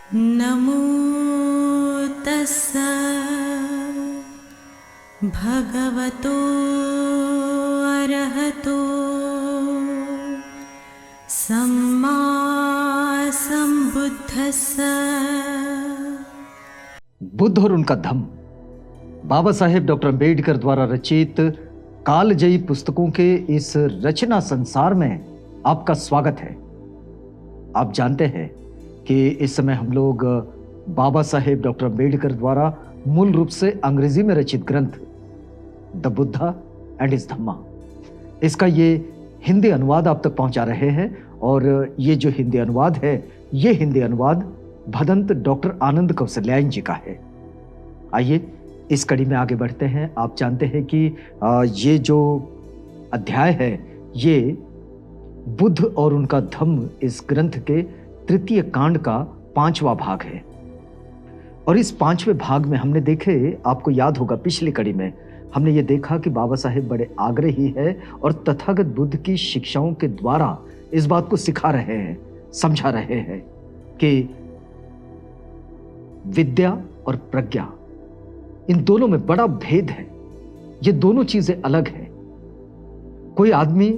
नमो तस्सा भगवतो अरहतो सम्मा संबुद्धस्सा। बुद्ध और उनका धम्म बाबा साहेब डॉक्टर अम्बेडकर द्वारा रचित कालजयी पुस्तकों के इस रचना संसार में आपका स्वागत है। आप जानते हैं कि इस समय हम लोग बाबा साहेब डॉक्टर अम्बेडकर द्वारा मूल रूप से अंग्रेजी में रचित ग्रंथ द बुद्धा एंड हिज धम्मा, इसका ये हिंदी अनुवाद आप तक पहुंचा रहे हैं। और ये जो हिंदी अनुवाद है, ये हिंदी अनुवाद भदंत डॉक्टर आनंद कौशल्यायन जी का है। आइए इस कड़ी में आगे बढ़ते हैं। आप जानते हैं कि ये जो अध्याय है ये बुद्ध और उनका धम्म इस ग्रंथ के तृतीय कांड का 5वां भाग है। और इस 5वें भाग में हमने देखे, आपको याद होगा पिछली कड़ी में हमने ये देखा कि बाबा साहेब बड़े आग्रही है और तथागत बुद्ध की शिक्षाओं के द्वारा इस बात को सिखा रहे हैं, समझा रहे हैं कि विद्या और प्रज्ञा, इन दोनों में बड़ा भेद है। ये दोनों चीजें अलग हैं। कोई आदमी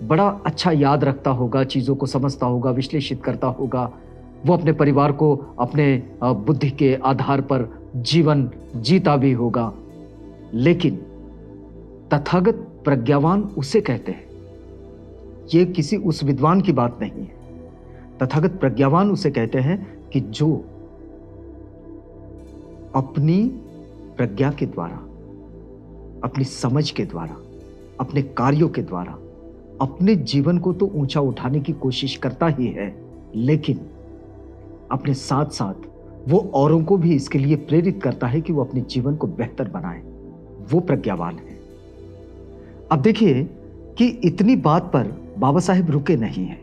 बड़ा अच्छा याद रखता होगा, चीजों को समझता होगा, विश्लेषित करता होगा, वो अपने परिवार को अपने बुद्धि के आधार पर जीवन जीता भी होगा। लेकिन तथागत प्रज्ञावान उसे कहते हैं, ये किसी उस विद्वान की बात नहीं है। तथागत प्रज्ञावान उसे कहते हैं कि जो अपनी प्रज्ञा के द्वारा, अपनी समझ के द्वारा, अपने कार्यों के द्वारा अपने जीवन को तो ऊंचा उठाने की कोशिश करता ही है, लेकिन अपने साथ साथ वो औरों को भी इसके लिए प्रेरित करता है कि वो अपने जीवन को बेहतर बनाए। वो प्रज्ञावान है। अब देखिए कि इतनी बात पर बाबा साहेब रुके नहीं हैं।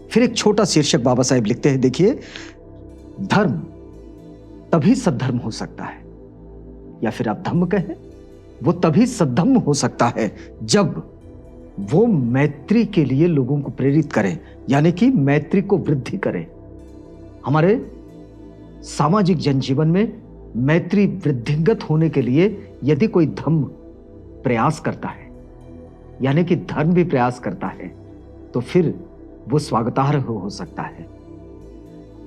फिर एक छोटा शीर्षक बाबा साहेब लिखते हैं, देखिए, धर्म तभी सद्धर्म हो सकता है, या फिर आप धम्म कहें, वो तभी सद्धम्म हो सकता है जब वो मैत्री के लिए लोगों को प्रेरित करे, यानी कि मैत्री को वृद्धि करे। हमारे सामाजिक जनजीवन में मैत्री वृद्धिंगत होने के लिए यदि कोई धम्म प्रयास करता है, यानी कि धर्म भी प्रयास करता है, तो फिर वो स्वागतार्ह हो सकता है।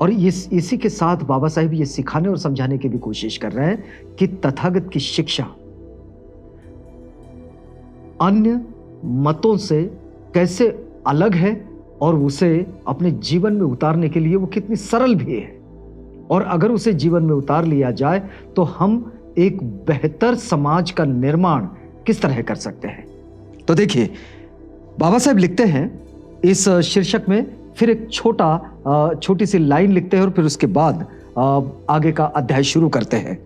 और इसी के साथ बाबा साहेब ये सिखाने और समझाने की भी कोशिश कर रहे हैं कि तथागत की शिक्षा अन्य मतों से कैसे अलग है और उसे अपने जीवन में उतारने के लिए वो कितनी सरल भी है। और अगर उसे जीवन में उतार लिया जाए तो हम एक बेहतर समाज का निर्माण किस तरह कर सकते हैं। तो देखिए बाबा साहेब लिखते हैं इस शीर्षक में, फिर एक छोटी सी लाइन लिखते हैं और फिर उसके बाद आगे का अध्याय शुरू करते हैं।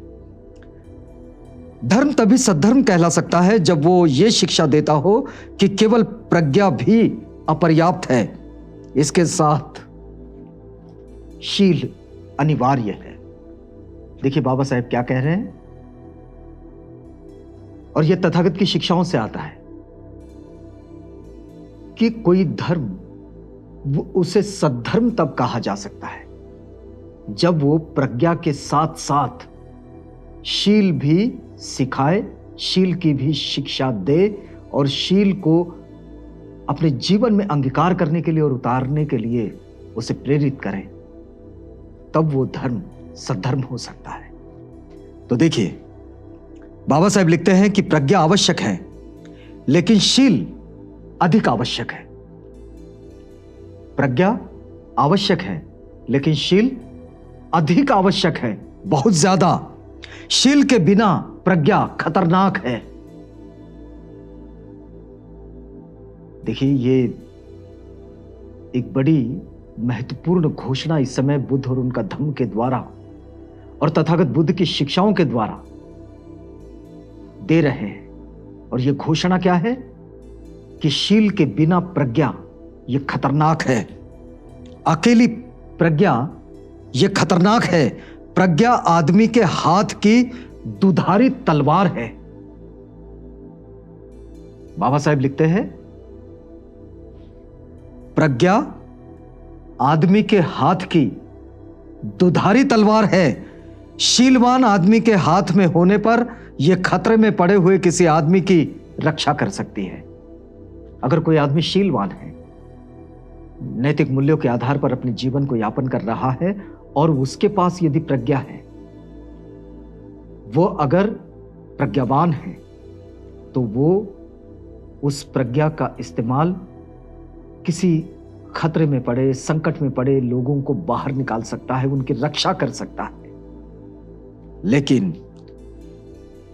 धर्म तभी सद्धर्म कहला सकता है जब वो ये शिक्षा देता हो कि केवल प्रज्ञा भी अपर्याप्त है, इसके साथ शील अनिवार्य है। देखिए बाबा साहेब क्या कह रहे हैं, और यह तथागत की शिक्षाओं से आता है कि कोई धर्म उसे सद्धर्म तब कहा जा सकता है जब वो प्रज्ञा के साथ साथ शील भी सिखाए, शील की भी शिक्षा दे और शील को अपने जीवन में अंगीकार करने के लिए और उतारने के लिए उसे प्रेरित करें, तब वो धर्म सद्धर्म हो सकता है। तो देखिए बाबा साहेब लिखते हैं कि प्रज्ञा आवश्यक है लेकिन शील अधिक आवश्यक है। प्रज्ञा आवश्यक है लेकिन शील अधिक आवश्यक है, बहुत ज्यादा। शील के बिना प्रज्ञा खतरनाक है। देखिए ये एक बड़ी महत्वपूर्ण घोषणा इस समय बुद्ध और उनका धम्म के द्वारा और तथागत बुद्ध की शिक्षाओं के द्वारा दे रहे हैं। और यह घोषणा क्या है कि शील के बिना प्रज्ञा यह खतरनाक है। अकेली प्रज्ञा यह खतरनाक है। प्रज्ञा आदमी के हाथ की दुधारी तलवार है। बाबा साहेब लिखते हैं, प्रज्ञा आदमी के हाथ की दुधारी तलवार है। शीलवान आदमी के हाथ में होने पर यह खतरे में पड़े हुए किसी आदमी की रक्षा कर सकती है। अगर कोई आदमी शीलवान है, नैतिक मूल्यों के आधार पर अपने जीवन को यापन कर रहा है और उसके पास यदि प्रज्ञा है, वो अगर प्रज्ञावान है, तो वो उस प्रज्ञा का इस्तेमाल किसी खतरे में पड़े, संकट में पड़े लोगों को बाहर निकाल सकता है, उनकी रक्षा कर सकता है। लेकिन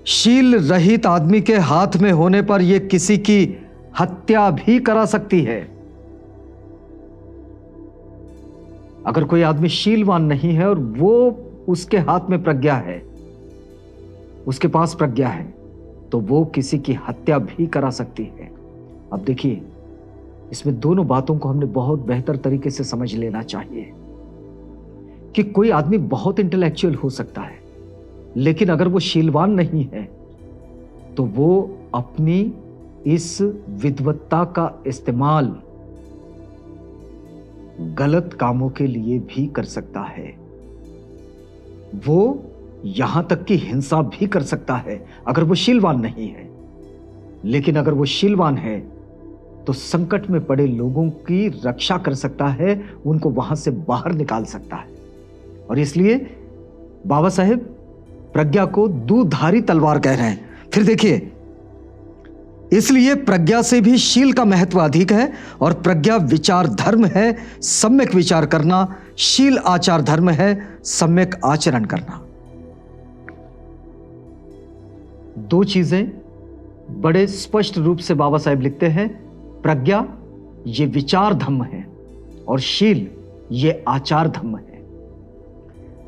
शील रहित आदमी के हाथ में होने पर यह किसी की हत्या भी करा सकती है। अगर कोई आदमी शीलवान नहीं है और वो उसके हाथ में प्रज्ञा है, उसके पास प्रज्ञा है, तो वो किसी की हत्या भी करा सकती है। अब देखिए, इसमें दोनों बातों को हमने बहुत बेहतर तरीके से समझ लेना चाहिए कि कोई आदमी बहुत इंटेलेक्चुअल हो सकता है, लेकिन अगर वो शीलवान नहीं है तो वो अपनी इस विद्वत्ता का इस्तेमाल गलत कामों के लिए भी कर सकता है। वो यहां तक कि हिंसा भी कर सकता है अगर वो शीलवान नहीं है। लेकिन अगर वो शीलवान है तो संकट में पड़े लोगों की रक्षा कर सकता है, उनको वहां से बाहर निकाल सकता है। और इसलिए बाबा साहेब प्रज्ञा को दुधारी तलवार कह रहे हैं। फिर देखिए, इसलिए प्रज्ञा से भी शील का महत्व अधिक है और प्रज्ञा विचार धर्म है, सम्यक विचार करना। शील आचार धर्म है, सम्यक आचरण करना। दो चीजें बड़े स्पष्ट रूप से बाबा साहेब लिखते हैं। प्रज्ञा ये विचार धर्म है और शील ये आचार धर्म है।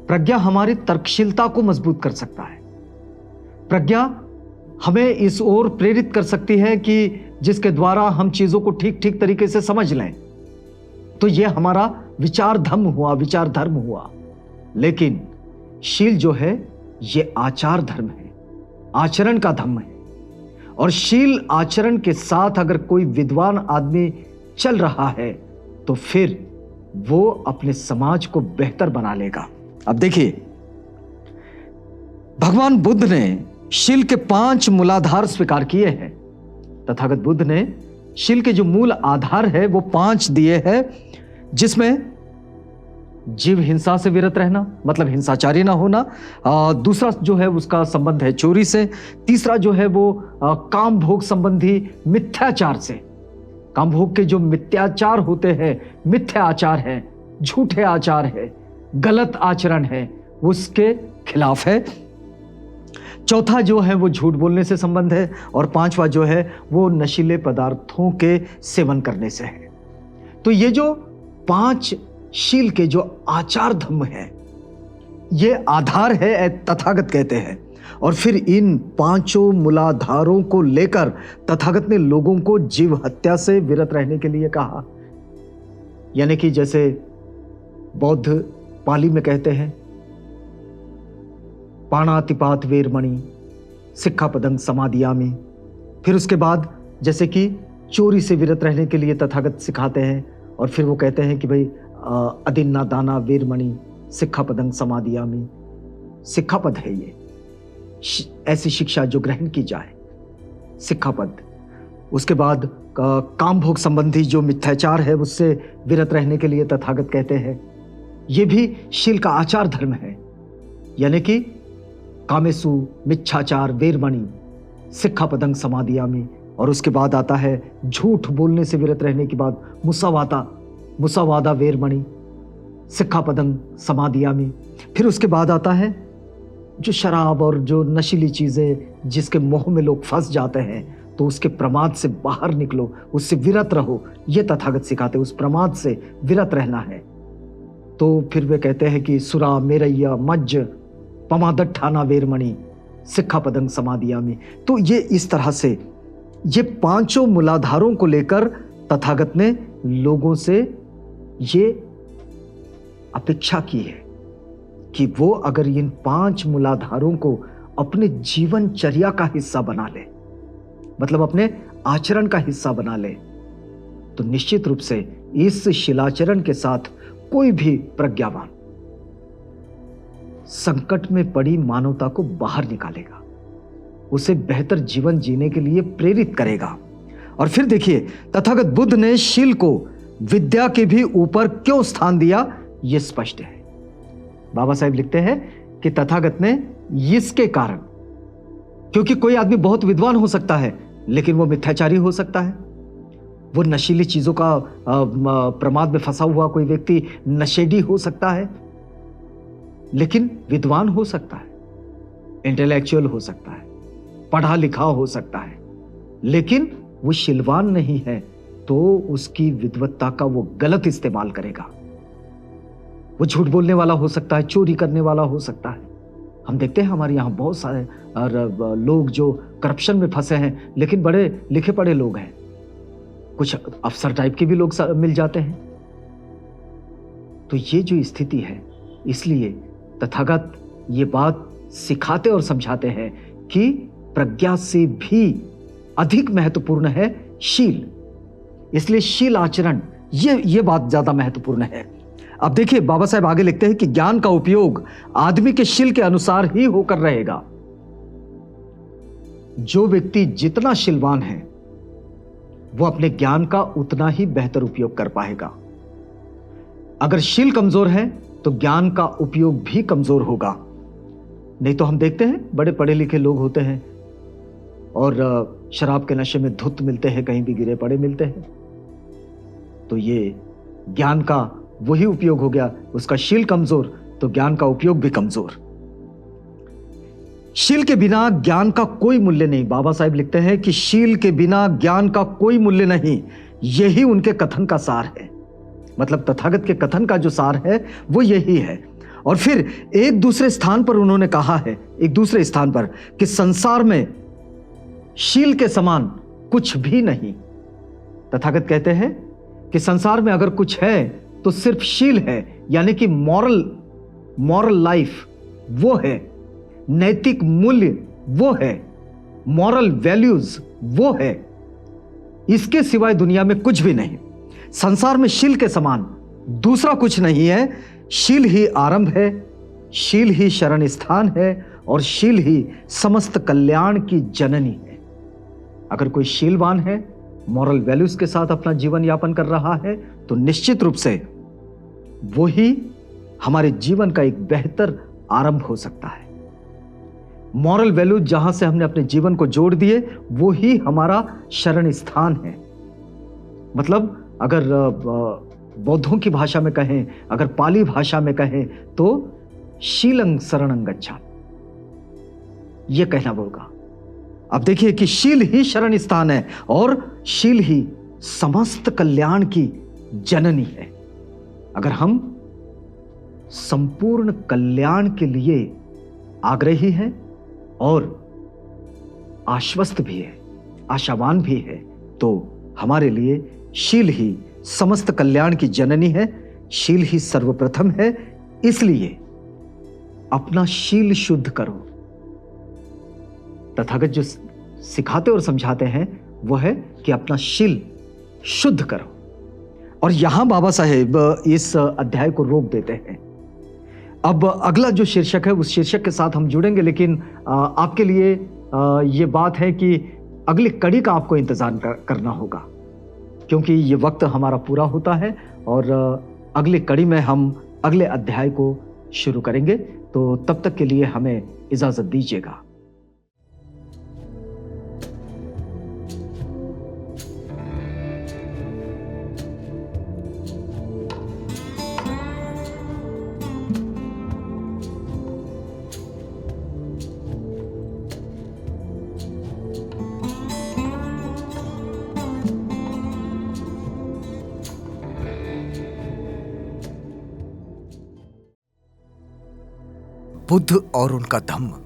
प्रज्ञा हमारी तर्कशीलता को मजबूत कर सकता है। प्रज्ञा हमें इस ओर प्रेरित कर सकती है कि जिसके द्वारा हम चीजों को ठीक ठीक तरीके से समझ लें। तो यह हमारा विचार धर्म हुआ, विचार धर्म हुआ। लेकिन शील जो है यह आचार धर्म है, आचरण का धर्म है। और शील आचरण के साथ अगर कोई विद्वान आदमी चल रहा है तो फिर वो अपने समाज को बेहतर बना लेगा। अब देखिए, भगवान बुद्ध ने शील के 5 मूलाधार स्वीकार किए हैं। तथागत बुद्ध ने शील के जो मूल आधार है वो 5 दिए हैं, जिसमें जीव हिंसा से विरत रहना, मतलब हिंसाचारी ना होना। दूसरा जो है उसका संबंध है चोरी से। तीसरा जो है वो काम भोग संबंधी मिथ्याचार से। काम भोग के जो मिथ्याचार होते हैं, मिथ्या आचार है, झूठे आचार है, गलत आचरण है, उसके खिलाफ है। चौथा जो है वो झूठ बोलने से संबंध है। और 5वां जो है वो नशीले पदार्थों के सेवन करने से है। तो ये जो 5 शील के जो आचार धर्म है, ये आधार है, तथागत कहते हैं। और फिर इन 5 मूलाधारों को लेकर तथागत ने लोगों को जीव हत्या से विरत रहने के लिए कहा। यानी कि जैसे बौद्ध पाली में कहते हैं, पाणातिपात वेरमणि सिक्खापदं समादियामि। फिर उसके बाद जैसे कि चोरी से विरत रहने के लिए तथागत सिखाते हैं। और फिर वो कहते हैं कि भाई अदिन्ना दाना वेरमणि सिक्खापदं समादियामि। सिक्खापद है ये, ऐसी शिक्षा जो ग्रहण की जाए, सिक्खापद। उसके बाद काम भोग संबंधी जो मिथ्याचार है उससे विरत रहने के लिए तथागत कहते हैं। ये भी शील का आचार धर्म है। यानी कि कामेसु मिच्छाचार वेरमणि सिक्खापदं समादियामि। और उसके बाद आता है झूठ बोलने से विरत रहने के बाद मुसावादा वेरमणि सिक्खापदं समादियामि। फिर उसके बाद आता है जो शराब और जो नशीली चीजें जिसके मोह में लोग फंस जाते हैं, तो उसके प्रमाद से बाहर निकलो, उससे विरत रहो। ये तथागत सिखाते, उस प्रमाद से विरत रहना है। तो फिर वे कहते हैं कि सुरा मेरैया मज्ज पमादट्ठाना वेरमणि सिक्खापदं समादियामि। तो ये इस तरह से ये 5 मूलाधारों को लेकर तथागत ने लोगों से ये अपेक्षा की है कि वो अगर इन 5 मूलाधारों को अपने जीवनचर्या का हिस्सा बना ले, मतलब अपने आचरण का हिस्सा बना ले, तो निश्चित रूप से इस शिलाचरण के साथ कोई भी प्रज्ञावान, संकट में पड़ी मानवता को बाहर निकालेगा, उसे बेहतर जीवन जीने के लिए प्रेरित करेगा। और फिर देखिए, तथागत बुद्ध ने शील को विद्या के भी ऊपर क्यों स्थान दिया, यह स्पष्ट है। बाबा साहेब लिखते हैं कि तथागत ने इसके कारण, क्योंकि कोई आदमी बहुत विद्वान हो सकता है लेकिन वो मिथ्याचारी हो सकता है, वो नशीली चीजों का प्रमाद में फंसा हुआ कोई व्यक्ति नशेड़ी हो सकता है, लेकिन विद्वान हो सकता है, इंटेलेक्चुअल हो सकता है, पढ़ा लिखा हो सकता है, लेकिन वो शीलवान नहीं है तो उसकी विद्वत्ता का वो गलत इस्तेमाल करेगा। वो झूठ बोलने वाला हो सकता है, चोरी करने वाला हो सकता है। हम देखते हैं हमारे यहाँ बहुत सारे लोग जो करप्शन में फंसे हैं लेकिन बड़े लिखे पढ़े लोग हैं, कुछ अफसर टाइप के भी लोग मिल जाते हैं। तो ये जो स्थिति है, इसलिए तथागत ये बात सिखाते और समझाते हैं कि प्रज्ञा से भी अधिक महत्वपूर्ण है शील। इसलिए शील आचरण, ये बात ज्यादा महत्वपूर्ण है। अब देखिए, बाबा साहेब आगे लिखते हैं कि ज्ञान का उपयोग आदमी के शील के अनुसार ही होकर रहेगा। जो व्यक्ति जितना शीलवान है वो अपने ज्ञान का उतना ही बेहतर उपयोग कर पाएगा। अगर शील कमजोर है तो ज्ञान का उपयोग भी कमजोर होगा। नहीं तो हम देखते हैं बड़े पढ़े लिखे लोग होते हैं और शराब के नशे में धुत मिलते हैं, कहीं भी गिरे पड़े मिलते हैं। तो ये ज्ञान का वही उपयोग हो गया, उसका शील कमजोर तो ज्ञान का उपयोग भी कमजोर। शील के बिना ज्ञान का कोई मूल्य नहीं। बाबा साहेब लिखते हैं कि शील के बिना ज्ञान का कोई मूल्य नहीं। यही उनके कथन का सार है, मतलब तथागत के कथन का जो सार है वो यही है। और फिर एक दूसरे स्थान पर उन्होंने कहा है, एक दूसरे स्थान पर, कि संसार में शील के समान कुछ भी नहीं। तथागत कहते हैं कि संसार में अगर कुछ है तो सिर्फ शील है, यानी कि मॉरल लाइफ वो है, नैतिक मूल्य वो है, मॉरल वैल्यूज वो है। इसके सिवाय दुनिया में कुछ भी नहीं। संसार में शील के समान दूसरा कुछ नहीं है। शील ही आरंभ है, शील ही शरण स्थान है और शील ही समस्त कल्याण की जननी है। अगर कोई शीलवान है, मॉरल वैल्यूज के साथ अपना जीवन यापन कर रहा है, तो निश्चित रूप से वो ही हमारे जीवन का एक बेहतर आरंभ हो सकता है। मॉरल वैल्यूज जहां से हमने अपने जीवन को जोड़ दिए, वो ही हमारा शरण स्थान है। मतलब अगर बौद्धों की भाषा में कहें, अगर पाली भाषा में कहें, तो शीलं शरणं गच्छामि, यह कहना होगा। अब देखिए कि शील ही शरण स्थान है और शील ही समस्त कल्याण की जननी है। अगर हम संपूर्ण कल्याण के लिए आग्रही हैं और आश्वस्त भी है, आशावान भी है, तो हमारे लिए शील ही समस्त कल्याण की जननी है, शील ही सर्वप्रथम है। इसलिए अपना शील शुद्ध करो। तथागत जो सिखाते और समझाते हैं वो है कि अपना शील शुद्ध करो। और यहां बाबा साहेब इस अध्याय को रोक देते हैं। अब अगला जो शीर्षक है उस शीर्षक के साथ हम जुड़ेंगे, लेकिन आपके लिए ये बात है कि अगली कड़ी का आपको इंतजार करना होगा, क्योंकि ये वक्त हमारा पूरा होता है और अगली कड़ी में हम अगले अध्याय को शुरू करेंगे। तो तब तक के लिए हमें इजाजत दीजिएगा। बुद्ध और उनका धम्म।